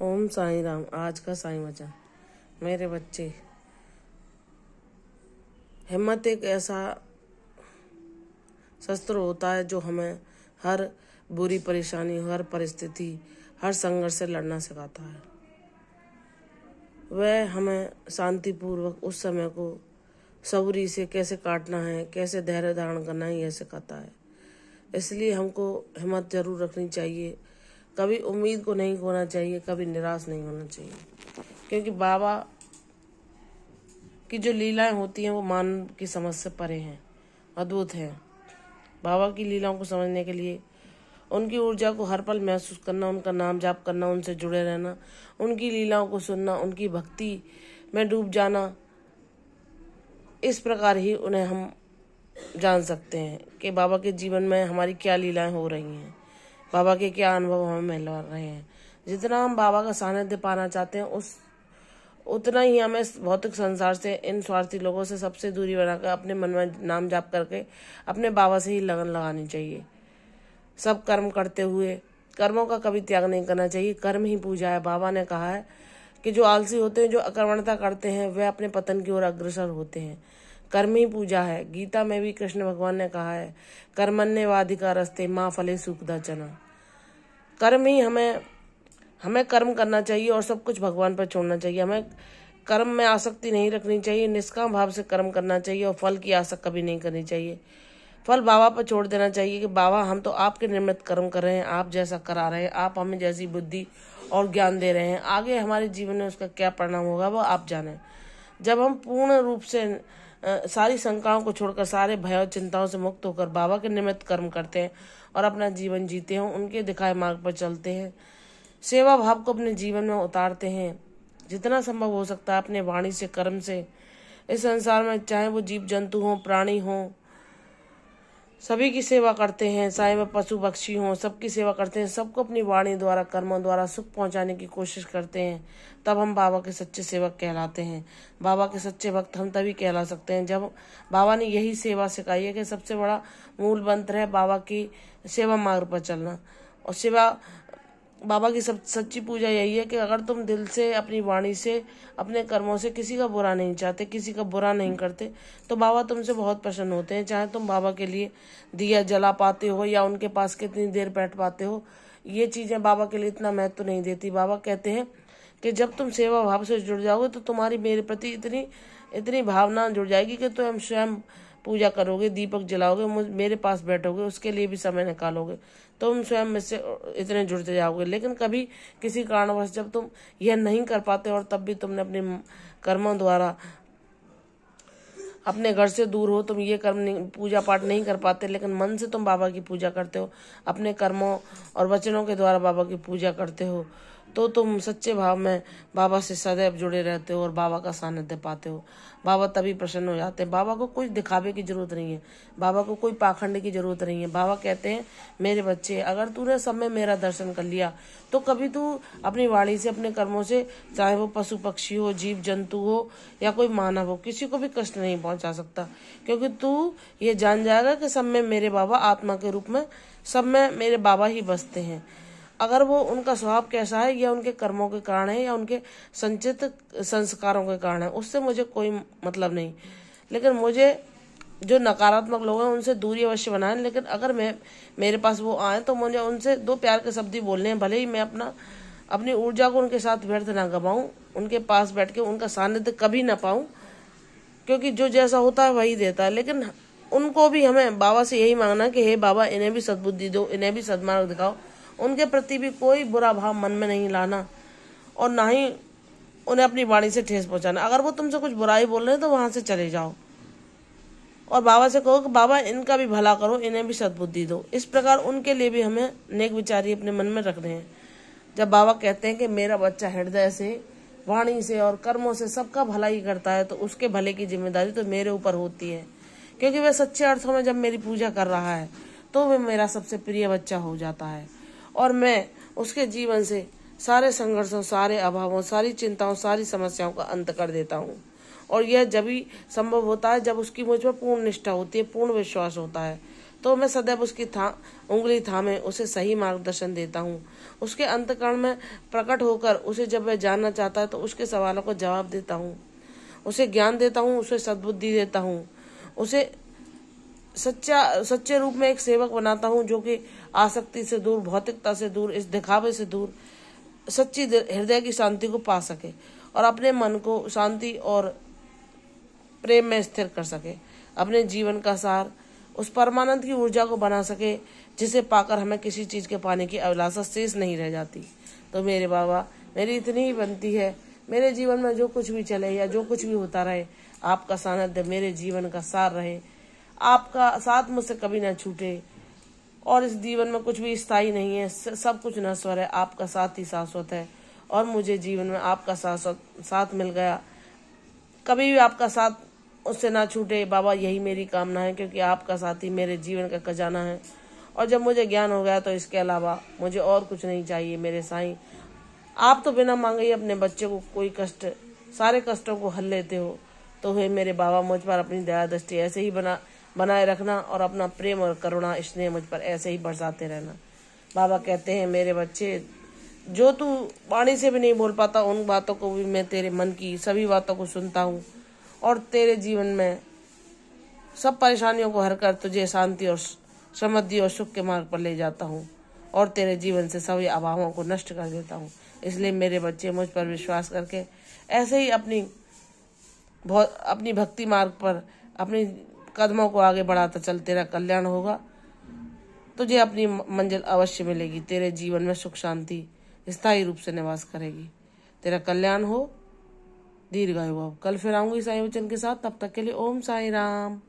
ओम साईं राम। आज का साईं वचन। मेरे बच्चे, हिम्मत एक ऐसा शस्त्र होता है जो हमें हर बुरी परेशानी, हर परिस्थिति, हर संघर्ष से लड़ना सिखाता है। वह हमें शांतिपूर्वक उस समय को सब्री से कैसे काटना है, कैसे धैर्य धारण करना है, यह सिखाता है। इसलिए हमको हिम्मत जरूर रखनी चाहिए, कभी उम्मीद को नहीं खोना चाहिए, कभी निराश नहीं होना चाहिए, क्योंकि बाबा की जो लीलाएं होती हैं वो मान की समझ से परे हैं, अद्भुत हैं। बाबा की लीलाओं को समझने के लिए उनकी ऊर्जा को हर पल महसूस करना, उनका नाम जाप करना, उनसे जुड़े रहना, उनकी लीलाओं को सुनना, उनकी भक्ति में डूब जाना, इस प्रकार ही उन्हें हम जान सकते हैं कि बाबा के जीवन में हमारी क्या लीलाएं हो रही हैं, बाबा के क्या अनुभव हमें मिल रहे हैं। जितना हम बाबा का सानिध्य पाना चाहते हैं उतना ही हमें भौतिक संसार से, इन स्वार्थी लोगों से सबसे दूरी बनाकर अपने मन में नाम जाप करके अपने बाबा से ही लगन लगानी चाहिए। सब कर्म करते हुए कर्मों का कभी त्याग नहीं करना चाहिए। कर्म ही पूजा है। बाबा ने कहा है कि जो आलसी होते हैं, जो अकर्मण्यता करते हैं, वे अपने पतन की ओर अग्रसर होते हैं। कर्म ही पूजा है। गीता में भी कृष्ण भगवान ने कहा है, कर्मण्येवाधिकारस्ते माँ फले सुखदाचना। कर्म ही हमें कर्म करना चाहिए और सब कुछ भगवान पर छोड़ना चाहिए। हमें कर्म में आसक्ति नहीं रखनी चाहिए, निष्काम भाव से कर्म करना चाहिए और फल की आशा कभी नहीं करनी चाहिए। फल बाबा पर छोड़ देना चाहिए कि बाबा, हम तो आपके निर्मित कर्म कर रहे हैं, आप जैसा करा रहे हैं, आप हमें जैसी बुद्धि और ज्ञान दे रहे हैं, आगे हमारे जीवन में उसका क्या परिणाम होगा वो आप जाने। जब हम पूर्ण रूप से सारी शंकाओं को छोड़कर, सारे भय और चिंताओं से मुक्त होकर बाबा के निमित्त कर्म करते हैं और अपना जीवन जीते हैं, उनके दिखाए मार्ग पर चलते हैं, सेवा भाव को अपने जीवन में उतारते हैं, जितना संभव हो सकता है अपने वाणी से, कर्म से इस संसार में, चाहे वो जीव जंतु हों, प्राणी हों, सभी की सेवा करते हैं, चाहे वह पशु पक्षी हों, सबकी सेवा करते हैं, सबको अपनी वाणी द्वारा, कर्मों द्वारा सुख पहुंचाने की कोशिश करते हैं। तब हम बाबा के सच्चे सेवक कहलाते हैं। बाबा के सच्चे भक्त हम तभी कहला सकते हैं जब बाबा ने यही सेवा सिखाई है कि सबसे बड़ा मूल मंत्र है बाबा की सेवा मार्ग पर चलना। और सेवा, बाबा की सब सच्ची पूजा यही है कि अगर तुम दिल से, अपनी वाणी से, अपने कर्मों से किसी का बुरा नहीं चाहते, किसी का बुरा नहीं करते, तो बाबा तुमसे बहुत प्रसन्न होते हैं। चाहे तुम बाबा के लिए दिया जला पाते हो या उनके पास कितनी देर बैठ पाते हो, ये चीजें बाबा के लिए इतना महत्व नहीं देती। बाबा कहते हैं कि जब तुम सेवा भाव से जुड़ जाओगे तो तुम्हारी मेरे प्रति इतनी भावना जुड़ जाएगी कि तुम स्वयं पूजा करोगे, दीपक जलाओगे, मेरे पास बैठोगे, उसके लिए भी समय निकालोगे, तुम स्वयं में से इतने जुड़ते जाओगे। लेकिन कभी किसी कारणवश जब तुम यह नहीं कर पाते और तब भी तुमने अपने कर्मों द्वारा अपने घर से दूर हो, तुम ये कर्म पूजा पाठ नहीं कर पाते, लेकिन मन से तुम बाबा की पूजा करते हो, अपने कर्मों और वचनों के द्वारा बाबा की पूजा करते हो, तो तुम सच्चे भाव में बाबा से सदैव जुड़े रहते हो और बाबा का सानिध्य पाते हो। बाबा तभी प्रसन्न हो जाते हैं। बाबा को कोई दिखावे की जरूरत नहीं है, बाबा को कोई पाखंड की जरूरत नहीं है। बाबा कहते हैं, मेरे बच्चे, अगर तूने सब में मेरा दर्शन कर लिया तो कभी तू अपनी वाणी से, अपने कर्मों से, चाहे वो पशु पक्षी हो, जीव जंतु हो या कोई मानव हो, किसी को भी कष्ट नहीं पहुंचा सकता, क्योंकि तू ये जान जाएगा कि सब में मेरे बाबा आत्मा के रूप में, सब में मेरे बाबा ही बसते हैं। अगर वो उनका स्वभाव कैसा है, या उनके कर्मों के कारण है, या उनके संचित संस्कारों के कारण है, उससे मुझे कोई मतलब नहीं। लेकिन मुझे जो नकारात्मक लोग हैं उनसे दूरी अवश्य बनाएं। लेकिन अगर मेरे पास वो आए तो मुझे उनसे दो प्यार के शब्द ही बोलने हैं, भले ही मैं अपनी ऊर्जा को उनके साथ व्यर्थ ना गवाऊं, उनके पास बैठ के उनका सानिध्य कभी ना पाऊं, क्योंकि जो जैसा होता है वही देता है। लेकिन उनको भी हमें बाबा से यही मांगना कि हे बाबा, इन्हें भी सद्बुद्धि दो, इन्हें भी सद्मार्ग दिखाओ, उनके प्रति भी कोई बुरा भाव मन में नहीं लाना और ना ही उन्हें अपनी वाणी से ठेस पहुंचाना। अगर वो तुमसे कुछ बुराई बोल रहे हैं तो वहां से चले जाओ और बाबा से कहो कि बाबा, इनका भी भला करो, इन्हें भी सद्बुद्धि दो। इस प्रकार उनके लिए भी हमें नेक विचारी अपने मन में रखने हैं। जब बाबा कहते हैं कि मेरा बच्चा हृदय से, वाणी से और कर्मों से सबका भला ही करता है, तो उसके भले की जिम्मेदारी तो मेरे ऊपर होती है, क्योंकि वह सच्चे अर्थों में जब मेरी पूजा कर रहा है तो वह मेरा सबसे प्रिय बच्चा हो जाता है और मैं उसके जीवन से सारे संघर्षों, सारे अभावों, सारी चिंताओं, सारी समस्याओं का अंत कर देता हूँ। और यह जब ही संभव होता है जब उसकी मुझ पर पूर्ण निष्ठा होती है, पूर्ण विश्वास होता है। तो मैं सदैव उसकी उंगली थामे उसे सही मार्गदर्शन देता हूँ। उसके अंतःकरण में प्रकट होकर उसे जब वह जानना चाहता है तो उसके सवालों को जवाब देता हूँ, उसे ज्ञान देता हूँ, उसे सद्बुद्धि देता हूँ, उसे सच्चे रूप में एक सेवक बनाता हूँ जो कि आसक्ति से दूर, भौतिकता से दूर, इस दिखावे से दूर सच्ची हृदय की शांति को पा सके और अपने मन को शांति और प्रेम में स्थिर कर सके। अपने जीवन का सार उस परमानंद की ऊर्जा को बना सके जिसे पाकर हमें किसी चीज के पाने की अभिलाषा शेष नहीं रह जाती। तो मेरे बाबा, मेरी इतनी ही बनती है, मेरे जीवन में जो कुछ भी चले या जो कुछ भी होता रहे, आपका सानिध्य मेरे जीवन का सार रहे, आपका साथ मुझसे कभी ना छूटे। और इस जीवन में कुछ भी स्थायी नहीं है, सब कुछ नश्वर है, आपका साथ ही शाश्वत है। और मुझे जीवन में आपका साथ मिल गया, कभी भी आपका साथ उससे ना छूटे बाबा, यही मेरी कामना है, क्योंकि आपका साथ ही मेरे जीवन का खजाना है। और जब मुझे ज्ञान हो गया तो इसके अलावा मुझे और कुछ नहीं चाहिए मेरे साईं। आप तो बिना मांगे ही अपने बच्चे को कोई कष्ट, सारे कष्टों को हल लेते हो। तो हे मेरे बाबा, मुझ पर अपनी दया दृष्टि ऐसे ही बनाए रखना और अपना प्रेम और करुणा स्नेह मुझ पर ऐसे ही बरसाते रहना। बाबा कहते हैं, मेरे बच्चे, जो तू वाणी से भी नहीं बोल पाता उन बातों को भी मैं तेरे मन की सभी बातों को सुनता हूँ और तेरे जीवन में सब परेशानियों को हर कर तुझे शांति और समृद्धि और सुख के मार्ग पर ले जाता हूँ और तेरे जीवन से सभी अभावों को नष्ट कर देता हूँ। इसलिए मेरे बच्चे, मुझ पर विश्वास करके ऐसे ही अपनी भक्ति मार्ग पर अपनी कदमों को आगे बढ़ाता चल, तेरा कल्याण होगा, तुझे अपनी मंजिल अवश्य मिलेगी, तेरे जीवन में सुख शांति स्थायी रूप से निवास करेगी। तेरा कल्याण हो, दीर्घायु भव। कल फिर आऊंगी साईं वचन के साथ, तब तक के लिए ओम साई राम।